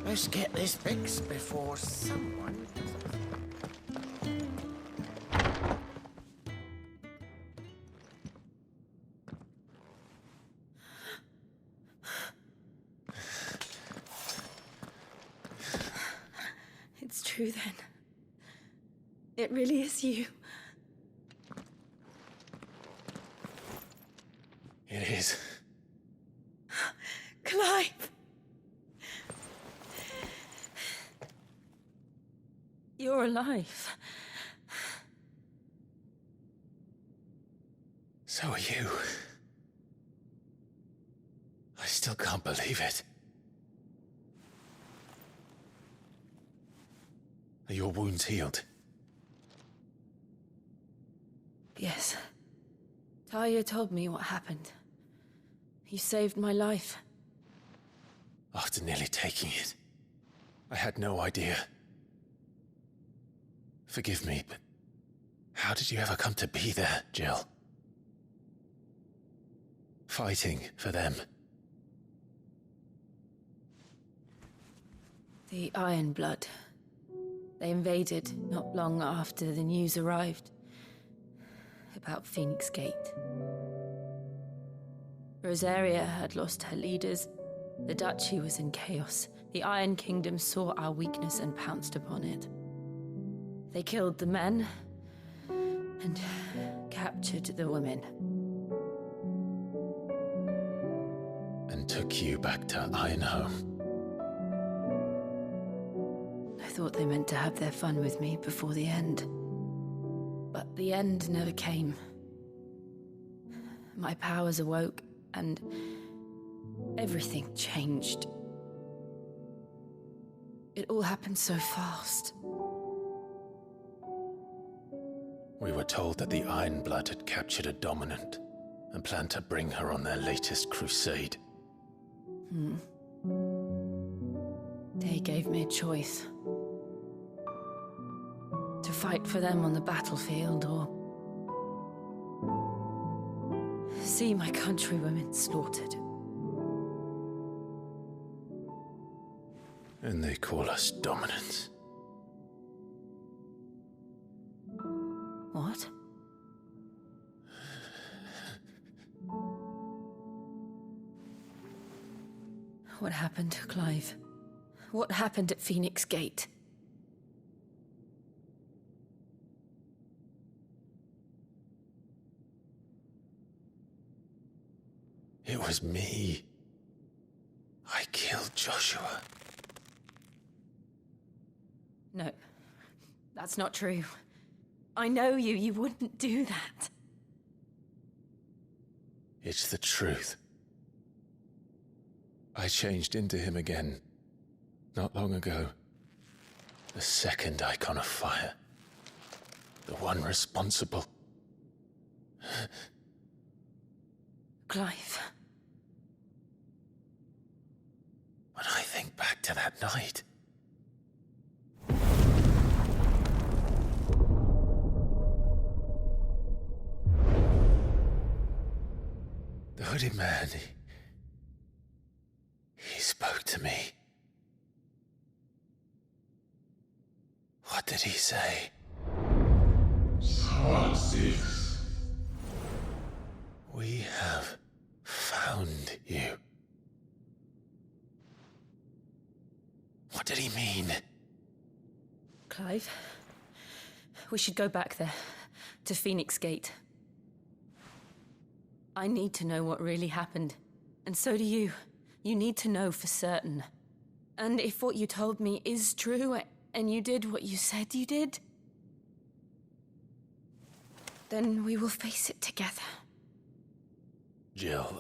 Let's get this fixed before someone... It's true then. It really is you. It is. Clive! You're alive. So are you. I still can't believe it. Are your wounds healed? Yes. Talia told me what happened. You saved my life. After nearly taking it, I had no idea. Forgive me, but how did you ever come to be there, Jill? Fighting for them. The Iron Blood. They invaded not long after the news arrived about Phoenix Gate. Rosaria had lost her leaders. The Duchy was in chaos. The Iron Kingdom saw our weakness and pounced upon it. They killed the men and captured the women. And took you back to Ironhome. I thought they meant to have their fun with me before the end. But the end never came. My powers awoke, and everything changed. It all happened so fast. We were told that the Iron Blood had captured a dominant and planned to bring her on their latest crusade. They gave me a choice. To fight for them on the battlefield, or see my countrywomen slaughtered. And they call us dominants. What? What happened, Clive? What happened at Phoenix Gate? It was me. I killed Joshua. No, that's not true. I know you. You wouldn't do that. It's the truth. I changed into him again, not long ago. The second icon of fire. The one responsible. Clive. When I think back to that night... The hooded man, he spoke to me. What did he say? XVI. We have found you. What did he mean? Clive, we should go back there, to Phoenix Gate. I need to know what really happened. And so do you. You need to know for certain. And if what you told me is true, and you did what you said you did, then we will face it together. Jill,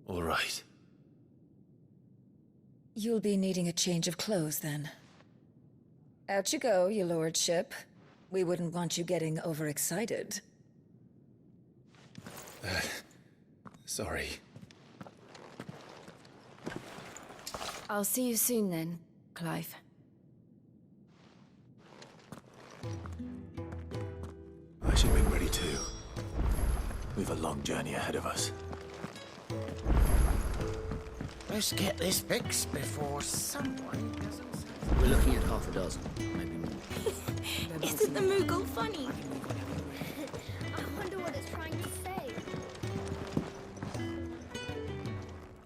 All right. You'll be needing a change of clothes, then. Out you go, your lordship. We wouldn't want you getting overexcited. Sorry. I'll see you soon then, Clive. We've a long journey ahead of us. Let's get this fixed before someone doesn't... We're looking at half a dozen, maybe more. Isn't the Moogle funny? I wonder what it's trying to say.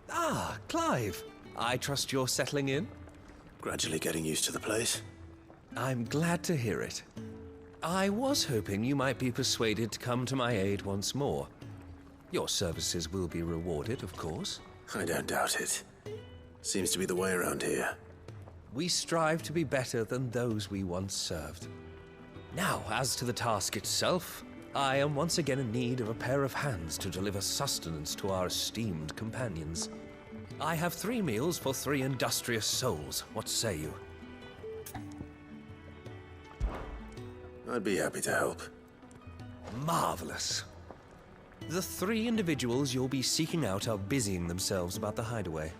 Ah, Clive. I trust you're settling in? Gradually getting used to the place. I'm glad to hear it. I was hoping you might be persuaded to come to my aid once more. Your services will be rewarded, of course. I don't doubt it. Seems to be the way around here. We strive to be better than those we once served. Now, as to the task itself, I am once again in need of a pair of hands to deliver sustenance to our esteemed companions. I have 3 meals for 3 industrious souls. What say you? I'd be happy to help. Marvelous. The 3 individuals you'll be seeking out are busying themselves about the hideaway.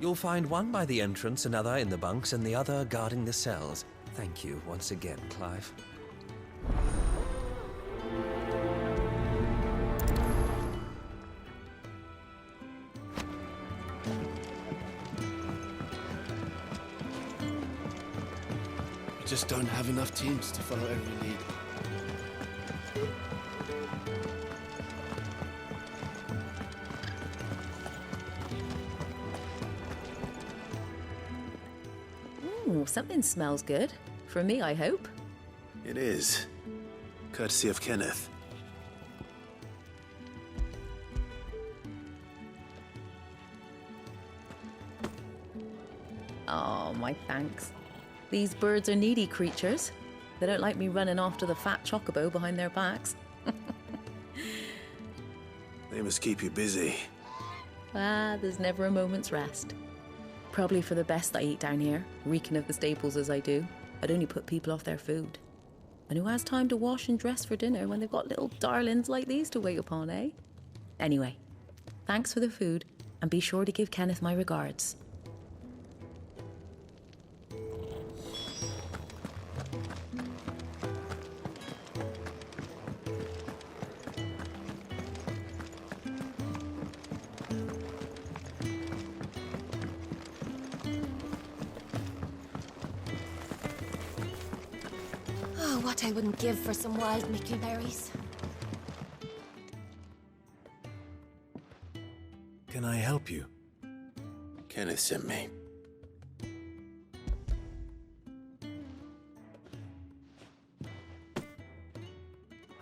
You'll find one by the entrance, another in the bunks, and the other guarding the cells. Thank you once again, Clive. We just don't have enough teams to follow every lead. Ooh, something smells good. For me, I hope. It is. Courtesy of Kenneth. Oh, my thanks. These birds are needy creatures. They don't like me running after the fat chocobo behind their backs. They must keep you busy. Ah, there's never a moment's rest. Probably for the best I eat down here, reeking of the staples as I do. I'd only put people off their food. And who has time to wash and dress for dinner when they've got little darlings like these to wait upon, eh? Anyway, thanks for the food, and be sure to give Kenneth my regards. Oh, what I wouldn't give for some wild mickleberries. Can I help you? Kenneth sent me.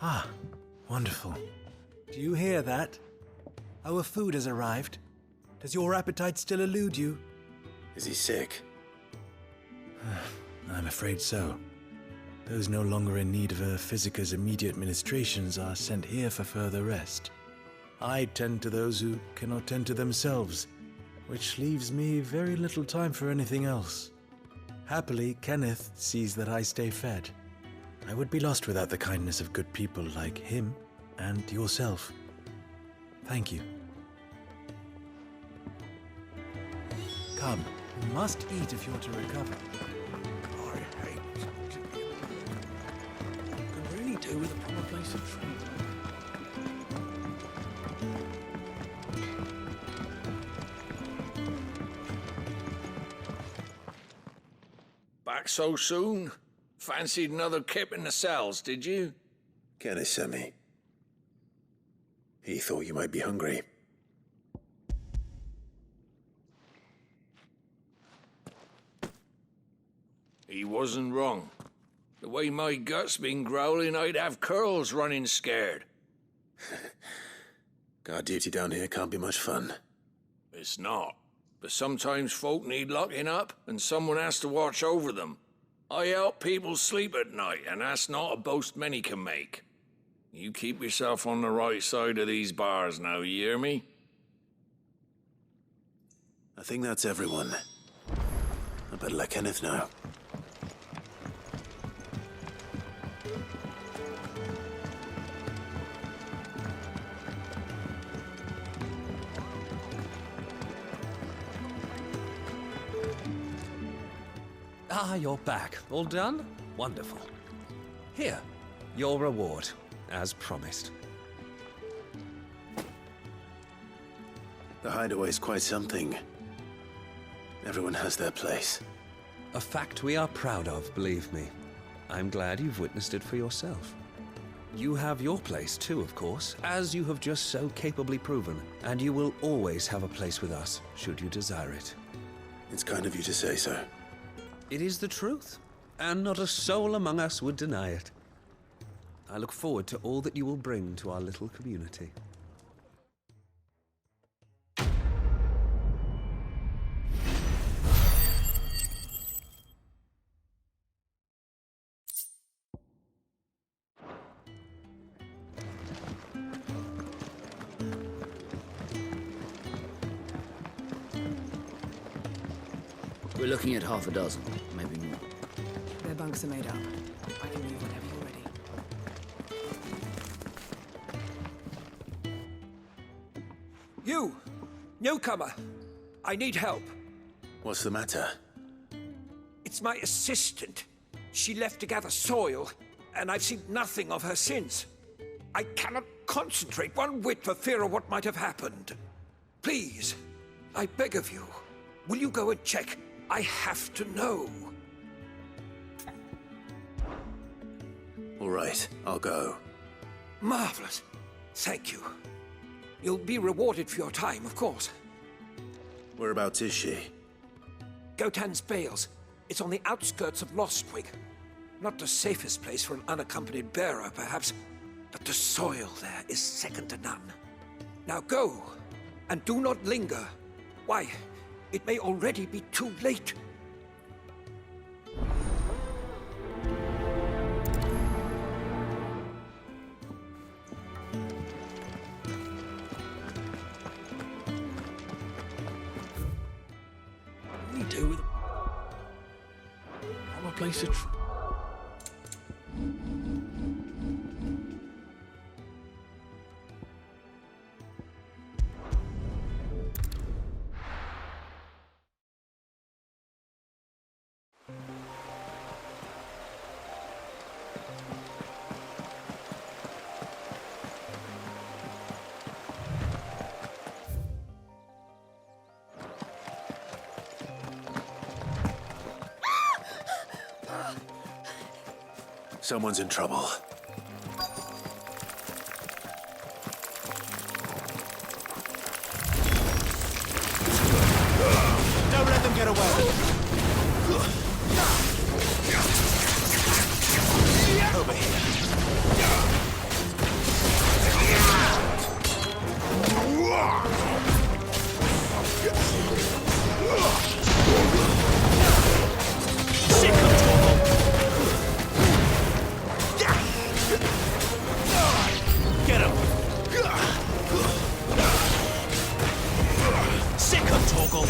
Ah, wonderful. Do you hear that? Our food has arrived. Does your appetite still elude you? Is he sick? I'm afraid so. Those no longer in need of a physicus immediate ministrations are sent here for further rest. I tend to those who cannot tend to themselves, which leaves me very little time for anything else. Happily, Kenneth sees that I stay fed. I would be lost without the kindness of good people like him and yourself. Thank you. Come, you must eat if you're to recover. I hate could really do with a proper place of training. Back so soon? Fancied another kip in the cells, did you? Kenneth sent me. He thought you might be hungry. He wasn't wrong. The way my gut's been growling, I'd have curls running scared. Guard duty down here can't be much fun. It's not. But sometimes folk need locking up, and someone has to watch over them. I help people sleep at night, and that's not a boast many can make. You keep yourself on the right side of these bars now, you hear me? I think that's everyone. I better let Kenneth know. Ah, you're back. All done? Wonderful. Here, your reward. as promised. The Hideaway's quite something. Everyone has their place. A fact we are proud of, believe me. I'm glad you've witnessed it for yourself. You have your place too, of course, as you have just so capably proven, and you will always have a place with us, should you desire it. It's kind of you to say so. It is the truth, and not a soul among us would deny it. I look forward to all that you will bring to our little community. We're looking at half a dozen, maybe more. Their bunks are made up. I can leave whenever you're ready. You! Newcomer! I need help. What's the matter? It's my assistant. She left to gather soil, and I've seen nothing of her since. I cannot concentrate one whit for fear of what might have happened. Please, I beg of you, will you go and check? I have to know. All right, I'll go. Marvelous. Thank you. You'll be rewarded for your time, of course. Whereabouts is she? Gotan's Bales. It's on the outskirts of Lostwig. Not the safest place for an unaccompanied bearer, perhaps, but the soil there is second to none. Now go, and do not linger. Why, it may already be too late. What do we do with them? From a place of... Someone's in trouble. Don't let them get away. Over here. Get him! Sick of Torgal!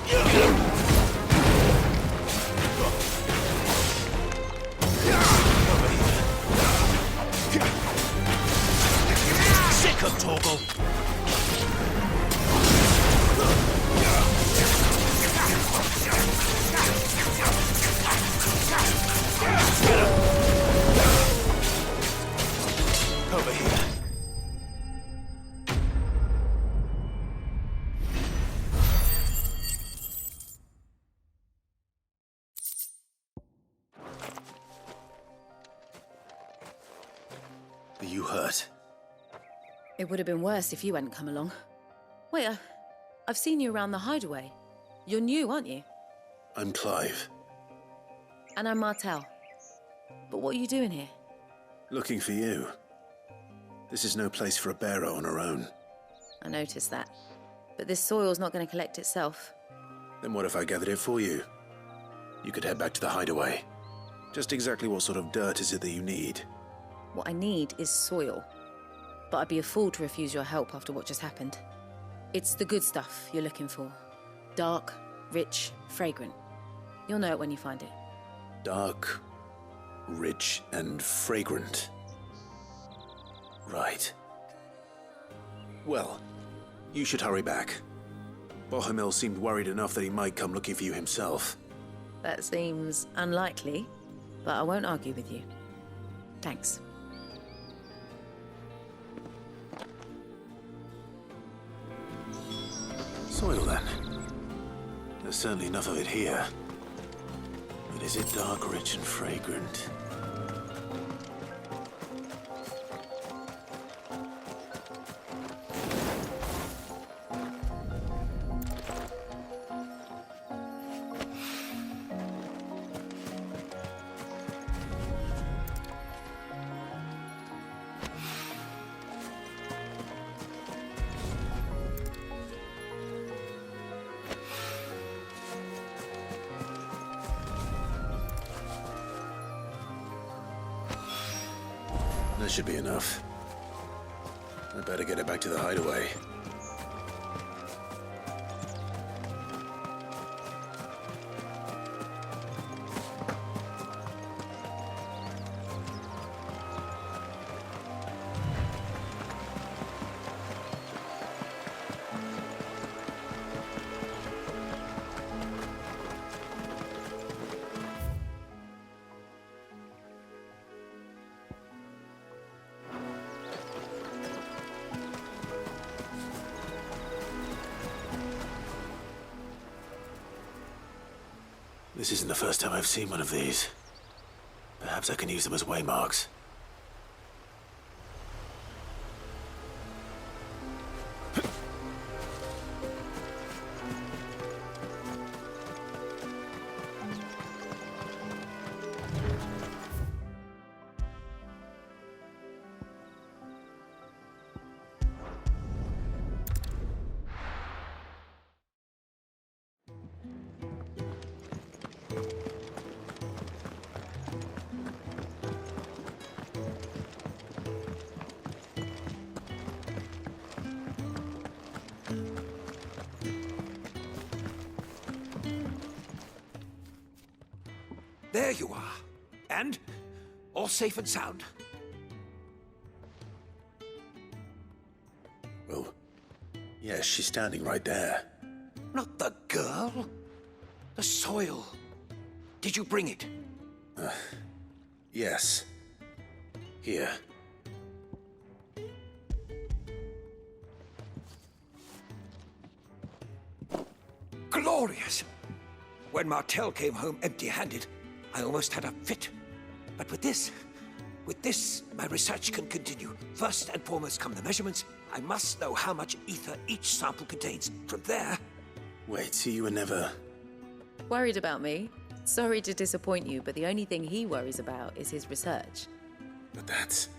Get him! Over here. Sick of Torgal! Get him! Over here. Are you hurt? It would have been worse if you hadn't come along. Wait, I've seen you around the Hideaway. You're new, aren't you? I'm Clive. And I'm Martel. But what are you doing here? Looking for you. This is no place for a bearer on her own. I noticed that. But this soil's not going to collect itself. Then what if I gathered it for you? You could head back to the Hideaway. Just exactly what sort of dirt is it that you need? What I need is soil. But I'd be a fool to refuse your help after what just happened. It's the good stuff you're looking for. Dark, rich, fragrant. You'll know it when you find it. Dark, rich, and fragrant. Right. Well, you should hurry back. Bohemil seemed worried enough that he might come looking for you himself. That seems unlikely, but I won't argue with you. Thanks. soil, then. There's certainly enough of it here. But is it dark, rich, and fragrant? That should be enough. I better get it back to the hideaway. This isn't the first time I've seen one of these. Perhaps I can use them as waymarks. There you are. And all safe and sound. Well, yes, she's standing right there. Not the girl. The soil. Did you bring it? Yes. Here. Glorious! When Martel came home empty-handed, I almost had a fit. But with this, my research can continue. First and foremost come the measurements. I must know how much ether each sample contains. From there... Wait, so you were never... Worried about me? Sorry to disappoint you, but the only thing he worries about is his research. But that's...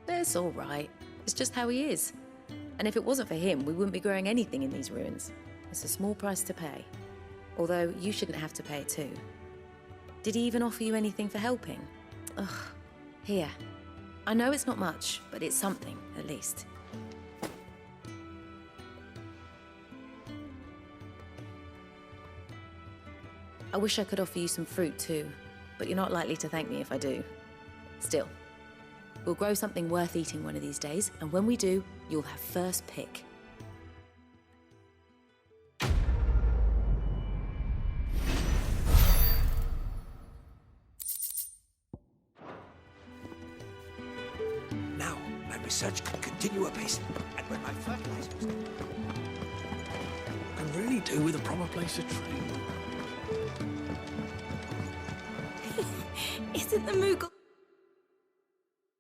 That's all right. It's just how he is. And if it wasn't for him, we wouldn't be growing anything in these ruins. It's a small price to pay. Although, you shouldn't have to pay it too. Did he even offer you anything for helping? Ugh. Here. I know it's not much, but it's something, at least. I wish I could offer you some fruit too, but you're not likely to thank me if I do. Still, we'll grow something worth eating one of these days, and when we do, you'll have first pick. Now, my research can continue apace, and when my fertilizers... Can really do with a proper place to train. Isn't the Moogle...